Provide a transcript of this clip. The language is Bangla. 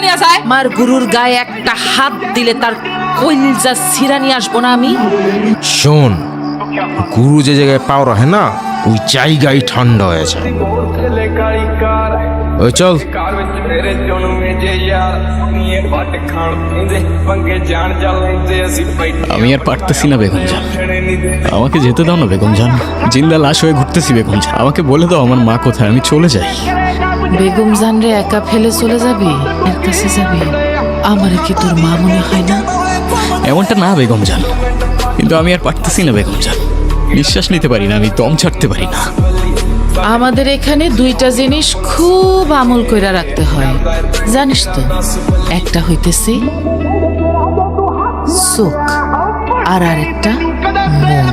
নিয়ে যায়। আমার গুরুর গায়ে একটা হাত দিলে তার কইলজা ছিঁড়া নিয়ে আসবো না আমি। শোন, গুরু যে জায়গায় পাও রাখে না, ওই জায়গায় ঠান্ডা হয়ে যায়। ওই চল। আমি আর পারতেছি না বেগম জান, আমাকে যেতে দাও না বেগম জান। জিন্দা লাশ হয়ে ঘুরতেছি বেগম জান, আমাকে বলে দাও আমার মা কোথায়, আমি চলে যাই। বেগম জান রে একা ফেলে চলে যাবি? এর কাছে যাবি? আমার কি তোর মা মনে হয় না? এমনটা না বেগম জান, কিন্তু আমি আর পারতেছি না বেগম জান। নিঃশ্বাস নিতে পারি না, আমি দম ছাড়তে পারি না। আমাদের এখানে দুইটা জিনিস খুব আমল কইরা রাখতে হয়, জানিস তো? একটা হইতেছে চোখ আর আরেকটা মন।